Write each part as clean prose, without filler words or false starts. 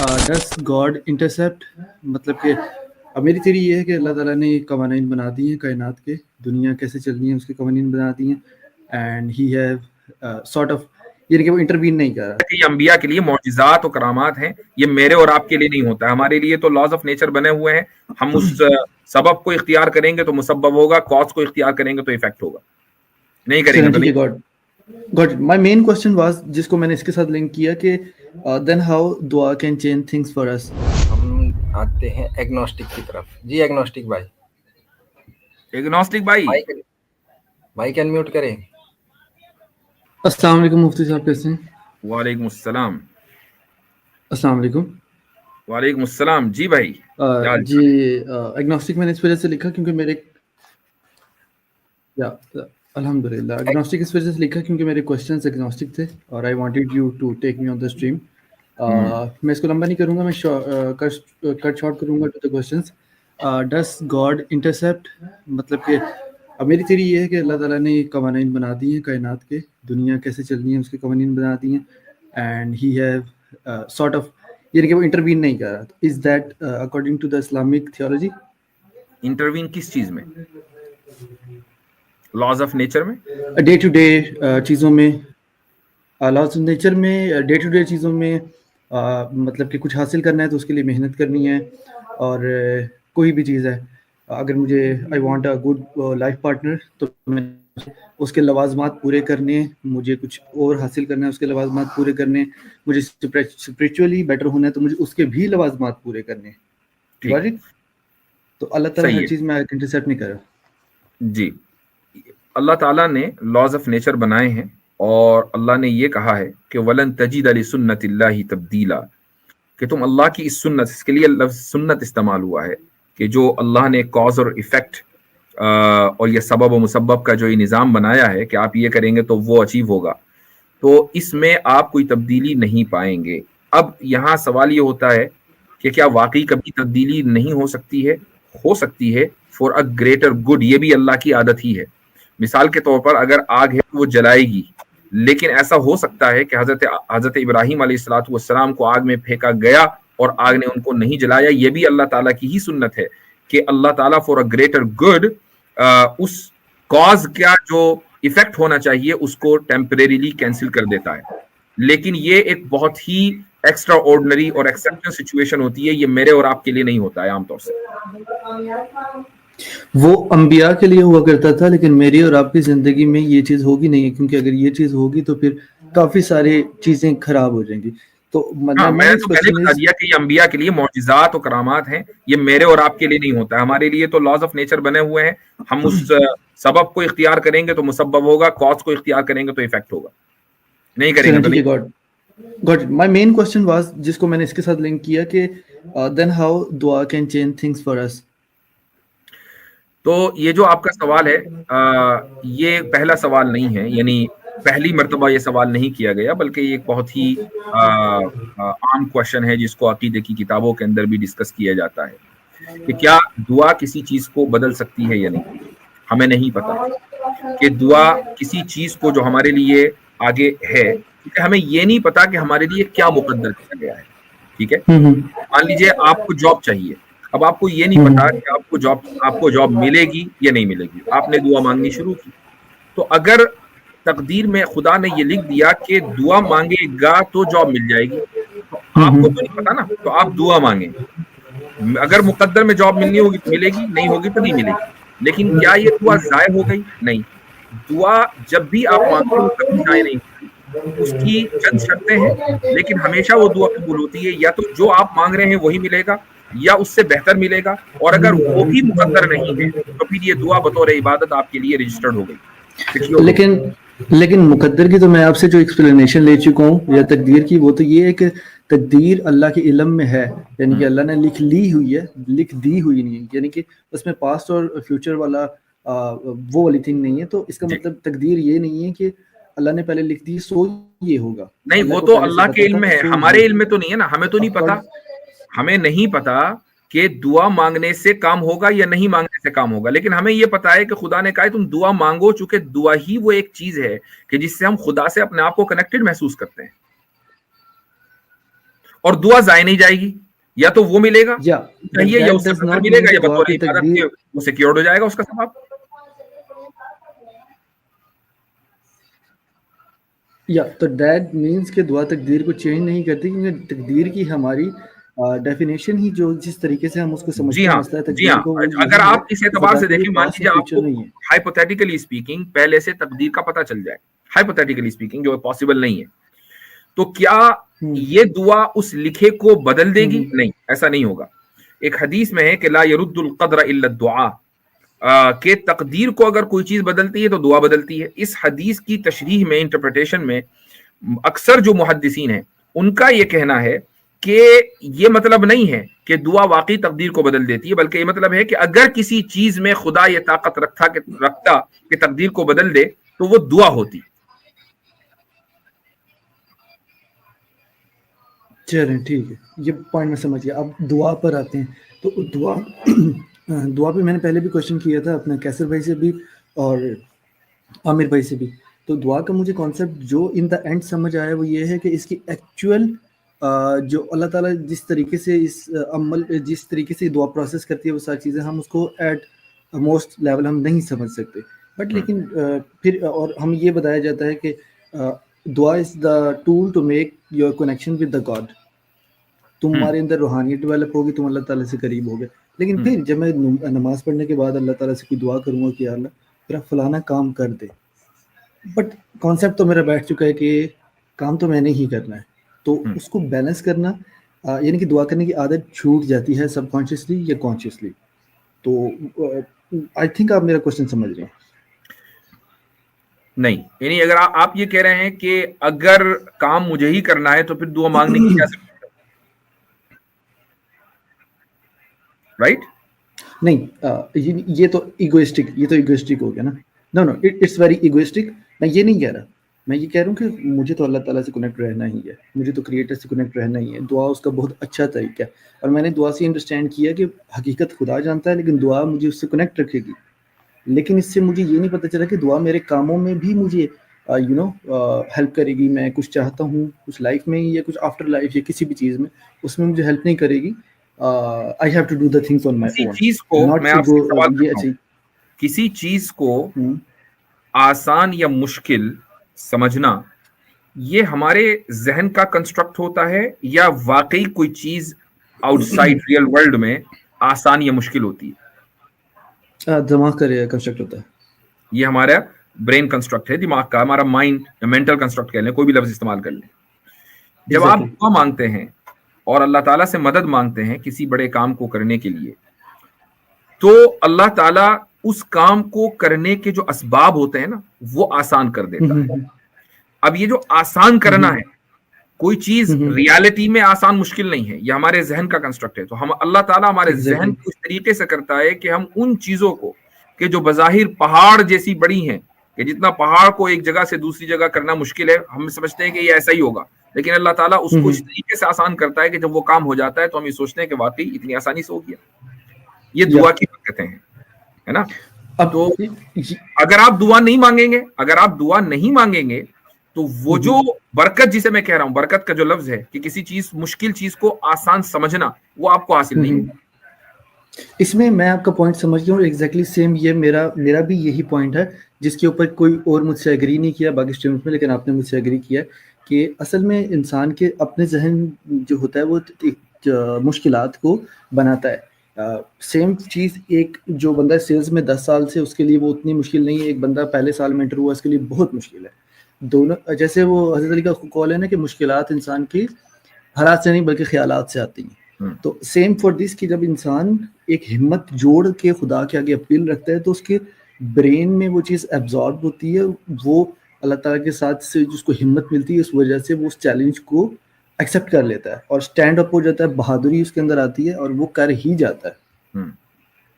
डस God intercept, मतलब कि अब मेरी थ्योरी ये है कि अल्लाह ताला ने कवानीन बना दी हैं कायनात के, दुनिया कैसे चलनी है उसके कवानीन बना दी हैं, and he have sort of, यानी कि वो इंटरवीन नहीं कर रहा। कि ये अंबिया के लिए मौजिज़ात और करामात हैं, ये मेरे और आपके लिए नहीं होता है, हमारे लिए तो लॉज ऑफ नेचर बने हुए हैं। हम उस सबब को इख्तियार करेंगे तो मुसब्बब होगा, कॉज को इख्तियार करेंगे तो इफेक्ट होगा, नहीं करेंगे तो नहीं। Got my main question was, जिसको मैंने इसके साथ लिंक किया कि देन हाउ दुआ can change things for us. हम आते हैं एग्नोस्टिक की तरफ। जी एग्नोस्टिक भाई, एग्नोस्टिक भाई माइक अनम्यूट करें। अस्सलाम वालेकुम मुफ्ती साहब, कैसे हैं? वालेकुम अस्सलाम। अस्सलाम वालेकुम। वालेकुम अस्सलाम। जी भाई जी, एग्नोस्टिक मैंने इस वजह से लिखा क्योंकि मेरे अल्हम्दुलिल्लाह एग्नोस्टिक इस वजह से लिखा क्योंकि मेरे क्वेश्चंस एग्नोस्टिक थे और I wanted you to take me on the stream. मैं इसको लंबा नहीं करूंगा, मैं कट शॉर्ट करूंगा to the questions. Does God intercept, मतलब कि अब मेरी थ्योरी ये है कि अल्लाह ताला ने कवानीन बना दी हैं कायनात के, दुनिया कैसे चलनी है उसके कवानीन बना दी हैं, and he have sort of, यानी कि वो इंटरवीन नहीं कर रहा। Is that according to the Islamic theology? Intervene किस चीज में? लॉज ऑफ नेचर में, डे टू डे चीज़ों में, लॉज ऑफ नेचर में, डे टू डे चीज़ों में, मतलब कि कुछ हासिल करना है तो उसके लिए मेहनत करनी है, और कोई भी चीज़ है, अगर मुझे I want a good life partner तो मैं उसके लवाजमात पूरे करने हैं, मुझे कुछ और हासिल करना है उसके लवाजमात पूरे करने हैं, मुझे स्पिरिचुअली बेटर होना है तो मुझे उसके भी लवाजमात पूरे करने हैं। ठीक, तो अल्लाह ताला हर चीज़ में इंटरसेप्ट नहीं कर रहा। जी, अल्लाह ताला ने लॉज ऑफ नेचर बनाए हैं और अल्लाह ने ये कहा है कि वलन तजीद अली सुन्नतिल्लाहि तब्दीला, कि तुम अल्लाह की इस सुन्नत, इसके लिए लफ्ज़ सुन्नत इस्तेमाल हुआ है कि जो अल्लाह ने कॉज और इफेक्ट और ये सबब और मुसब्बब का जो ये निज़ाम बनाया है कि आप ये करेंगे तो वो अचीव होगा, तो इसमें आप कोई तब्दीली नहीं पाएंगे। अब यहाँ सवाल ये होता है कि क्या वाकई कभी तब्दीली नहीं हो सकती है? हो सकती है, फॉर अ ग्रेटर गुड। ये भी अल्लाह की आदत ही है। मिसाल के तौर पर अगर आग है वो जलाएगी, लेकिन ऐसा हो सकता है कि हजरत इब्राहिम अलैहिस्सलातु वस्सलाम को आग में फेंका गया और आग ने उनको नहीं जलाया। ये भी अल्लाह ताला की ही सुन्नत है कि अल्लाह ताला फॉर अ ग्रेटर गुड उस कॉज का जो इफेक्ट होना चाहिए उसको टेम्परेरीली कैंसिल कर देता है। लेकिन ये एक बहुत ही एक्स्ट्रा ऑर्डिनरी और एक्सेप्शनल सिचुएशन होती है, ये मेरे और आपके लिए नहीं होता है आमतौर से। वो अंबिया के लिए हुआ करता था, लेकिन मेरी और आपकी जिंदगी में ये चीज होगी नहीं है, क्योंकि अगर ये चीज होगी तो फिर काफी सारी चीजें खराब हो जाएंगी। तो मैंने तो पहले बता दिया कि ये अंबिया के लिए मौजिज़ात और करामात हैं, ये मेरे और आपके लिए नहीं होता है, हमारे लिए तो लॉज ऑफ नेचर बने हुए हैं। हम उस सबब को इख्तियार करेंगे तो मुसब्बब होगा, कॉज को इख्तियार करेंगे तो इफेक्ट होगा, नहीं करेंगे तो नहीं। Got my main question was, जिसको मैंने इसके साथ लिंक किया कि देन हाउ दुआ can change things for us. तो ये जो आपका सवाल है ये पहला सवाल नहीं है, यानी पहली मर्तबा ये सवाल नहीं किया गया, बल्कि ये एक बहुत ही आम क्वेश्चन है जिसको अकीदे की किताबों के अंदर भी डिस्कस किया जाता है कि क्या दुआ किसी चीज को बदल सकती है या नहीं। हमें नहीं पता कि दुआ किसी चीज को जो हमारे लिए आगे है, क्योंकि हमें ये नहीं पता कि हमारे लिए क्या मुकद्दर किया गया है। ठीक है, मान लीजिए आपको जॉब चाहिए, अब आपको ये नहीं पता कि आपको जॉब मिलेगी या नहीं मिलेगी, आपने दुआ मांगनी शुरू की, तो अगर तकदीर में खुदा ने ये लिख दिया कि दुआ मांगेगा तो जॉब मिल जाएगी, तो आपको तो नहीं पता ना, तो आप दुआ मांगे। अगर मुकद्दर में जॉब मिलनी होगी तो मिलेगी, नहीं होगी तो नहीं मिलेगी। लेकिन क्या ये दुआ जाय हो गई? नहीं, दुआ जब भी आप मांगते हो कभी जाय नहीं होती, उसकी चंद शर्तें हैं, लेकिन हमेशा वो दुआ कबूल होती है। या तो जो आप मांग रहे हैं वही मिलेगा या उससे बेहतर मिलेगा, और अगर वो भी मुकद्दर नहीं है तो फिर ये दुआ बतौर इबादत आपके लिए रजिस्टर्ड हो गई। लेकिन मुकद्दर की तो मैं आपसे जो एक्सप्लेनेशन ले चुका हूँ, या तकदीर की, वो तो ये है कि तकदीर अल्लाह के इल्म में है, यानी कि अल्लाह ने लिख ली हुई है, लिख दी हुई नहीं है, यानी कि उसमें पास्ट और फ्यूचर वाला वो वाली थिंग नहीं है। तो इसका मतलब तकदीर ये नहीं है कि अल्लाह ने पहले लिख दी सो ये होगा, नहीं, वो तो अल्लाह के इल्म में है, हमारे इल्म में तो नहीं है ना। हमें तो नहीं पता, हमें नहीं पता कि दुआ मांगने से काम होगा या नहीं मांगने से काम होगा, लेकिन हमें यह पता है कि खुदा ने कहा है तुम दुआ मांगो, चूंकि दुआ ही वो एक चीज है कि जिससे हम खुदा से अपने आप को कनेक्टेड महसूस करते हैं। اور دعا ضائع نہیں جائے گی, یا تو وہ ملے گا چاہیے یا اس سے بہتر ملے گا, یا بطور عبادت کے وہ سیکیورڈ ہو جائے گا اس کا ثواب. یا تو دیٹ مینس کہ دعا تقدیر کو چینج نہیں کرتی, کیونکہ تقدیر کی ہماری ڈیفینیشن ہی جو جس طریقے سے ہم اس کو سمجھتے ہیں مسئلہ تقدیر کو, اگر آپ اس اعتبار سے دیکھیں, مان لیجیے آپ کو ہائپوتھیٹیکلی اسپیکنگ پہلے سے تقدیر کا پتہ چل جائے, ہائپوتھیٹیکلی اسپیکنگ جو پاسبل نہیں ہے, تو کیا یہ دعا اس لکھے کو بدل دے گی؟ نہیں, ایسا نہیں ہوگا. ایک حدیث میں ہے کہ لا يرد القدر الا الدعاء, کہ تقدیر کو اگر کوئی چیز بدلتی ہے تو دعا بدلتی ہے. اس حدیث کی تشریح میں, انٹرپریٹیشن میں, اکثر جو محدثین ہیں ان کا یہ کہنا ہے کہ یہ مطلب نہیں ہے کہ دعا واقعی تقدیر کو بدل دیتی ہے, بلکہ یہ مطلب ہے کہ اگر کسی چیز میں خدا یہ طاقت رکھتا کہ تقدیر کو بدل دے تو وہ دعا ہوتی. چلیں ٹھیک ہے, یہ پوائنٹ میں سمجھ گیا. اب دعا پر آتے ہیں. تو دعا پہ میں نے پہلے بھی کوشچن کیا تھا اپنا کیسر بھائی سے بھی اور عامر بھائی سے بھی. تو دعا کا مجھے کانسیپٹ جو ان دا اینڈ سمجھ آیا وہ یہ ہے کہ اس کی ایکچوئل جو اللہ تعالیٰ جس طریقے سے اس عمل جس طریقے سے دعا پروسیس کرتی ہے وہ ساری چیزیں ہم اس کو ایٹ موسٹ لیول ہم نہیں سمجھ سکتے. بٹ لیکن پھر اور ہم یہ بتایا جاتا ہے کہ دعا is the tool to make your connection with the God. تمہارے اندر روحانیت ڈیولپ ہوگی, تم اللہ تعالیٰ سے قریب ہوگے. لیکن پھر جب میں نماز پڑھنے کے بعد اللہ تعالیٰ سے کوئی دعا کروں گا کہ اللہ میرا فلانا کام کر دے, بٹ کانسیپٹ تو میرا بیٹھ چکا ہے کہ کام تو میں نے ہی کرنا ہے. تو اس کو بیلنس کرنا یعنی کہ دعا کرنے کی عادت چھوٹ جاتی ہے سب کانشیسلی یا کانشیسلی. تو آئی تھنک آپ میرا کوشچن سمجھ رہے ہیں. نہیں, یعنی اگر آپ یہ کہہ رہے ہیں کہ اگر کام مجھے ہی کرنا ہے تو پھر دعا مانگنے کی کیا ضرورت ہے, رائٹ؟ نہیں, یہ تو ایگوئسٹک ہو گیا نا. نو اٹس ویری ایگوئسٹک. میں یہ نہیں کہہ رہا, میں یہ کہہ رہا ہوں کہ مجھے تو اللہ تعالیٰ سے کنیکٹ رہنا ہی ہے, مجھے تو کریٹر سے کنیکٹ رہنا ہی ہے. دعا اس کا بہت اچھا طریقہ ہے, اور میں نے دعا سے انڈرسٹینڈ کیا کہ حقیقت خدا جانتا ہے, لیکن دعا مجھے اس سے کنیکٹ رکھے گی. لیکن اس سے مجھے یہ نہیں پتہ چلا کہ دعا میرے کاموں میں بھی مجھے ہیلپ کرے گی. میں کچھ چاہتا ہوں کچھ لائف میں یا کچھ آفٹر لائف یا کسی بھی چیز میں, اس میں مجھے ہیلپ نہیں کرے گی. I have to do the things on my own. چیز کو میں آپ سے سوال کرتا ہوں, کسی چیز کو آسان یا مشکل سمجھنا یہ ہمارے ذہن کا کنسٹرکٹ ہوتا ہے یا واقعی کوئی چیز آؤٹ سائڈ ریئل ورلڈ میں آسان یا مشکل ہوتی ہے؟ دماغ کا کنسٹرکٹ ہوتا ہے. یہ ہمارا برین کنسٹرکٹ ہے, دماغ کا, ہمارا مائنڈ یا مینٹل کنسٹرکٹ کہہ لیں, کوئی بھی لفظ استعمال کر لیں. جب آپ دعا مانگتے ہیں اور اللہ تعالیٰ سے مدد مانگتے ہیں کسی بڑے کام کو کرنے کے لیے, تو اللہ تعالیٰ اس کام کو کرنے کے جو اسباب ہوتے ہیں نا وہ آسان کر دیتا ہے. اب یہ جو آسان کرنا ہے, کوئی چیز ریالٹی میں آسان مشکل نہیں ہے, یہ ہمارے ذہن کا کنسٹرکٹ ہے. تو ہم اللہ تعالیٰ ہمارے ذہن کو اس طریقے سے کرتا ہے کہ ہم ان چیزوں کو کہ جو بظاہر پہاڑ جیسی بڑی ہیں, کہ جتنا پہاڑ کو ایک جگہ سے دوسری جگہ کرنا مشکل ہے, ہم سمجھتے ہیں کہ یہ ایسا ہی ہوگا, لیکن اللہ تعالیٰ اس کو اس طریقے سے آسان کرتا ہے کہ جب وہ کام ہو جاتا ہے تو ہم یہ سوچتے ہیں کہ واقعی اتنی آسانی سے ہو گیا. یہ دعا کی برکتیں ہیں, ہے نا. تو اگر آپ دعا نہیں مانگیں گے تو وہ جو برکت جسے میں کہہ رہا ہوں, برکت کا جو لفظ ہے کہ کسی چیز مشکل چیز کو آسان سمجھنا, وہ آپ کو حاصل نہیں ہوگا. اس میں میں آپ کا پوائنٹ سمجھ گیا ہوں ایگزیکٹلی سیم. یہ میرا بھی یہی پوائنٹ ہے جس کے اوپر کوئی اور مجھ سے ایگری نہیں کیا باقی اسٹوڈنٹ میں, لیکن آپ نے مجھ سے ایگری کیا کہ اصل میں انسان کے اپنے ذہن جو ہوتا ہے وہ مشکلات کو بناتا ہے. سیم چیز ایک جو بندہ سیلز میں 10 سال سے, اس کے لیے وہ اتنی مشکل نہیں ہے. ایک بندہ پہلے سال میں انٹر ہوا, اس کے لیے بہت مشکل ہے. دونوں جیسے وہ حضرت علی کا قول ہے نا کہ مشکلات انسان کی حالات سے نہیں بلکہ خیالات سے آتی ہیں. تو سیم فار دس کہ جب انسان ایک ہمت جوڑ کے خدا کے آگے اپیل رکھتا ہے تو اس کے برین میں وہ چیز ایبزارب ہوتی ہے. وہ اللہ تعالیٰ کے ساتھ سے جس کو ہمت ملتی ہے اس وجہ سے وہ اس چیلنج کو ایکسیپٹ کر لیتا ہے اور اسٹینڈ اپ ہو جاتا ہے. بہادری اس کے اندر آتی ہے اور وہ کر ہی جاتا ہے.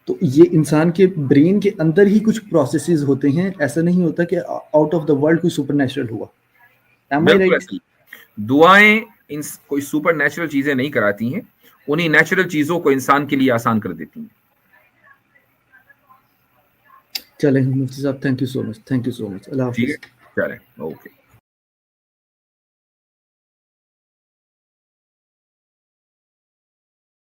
تو یہ انسان کے برین کے اندر ہی کچھ پروسیسز ہوتے ہیں. ایسا نہیں ہوتا کہ آؤٹ آف دا ورلڈ کوئی سپر نیچرل ہوا. دعائیں کوئی سپر نیچرل چیزیں نہیں کراتی ہیں, انہیں نیچرل چیزوں کو انسان کے لیے آسان کر دیتی ہیں. چلیں مفتی صاحب, تھینک یو سو مچ. اللہ حافظ. چلیں اوکے.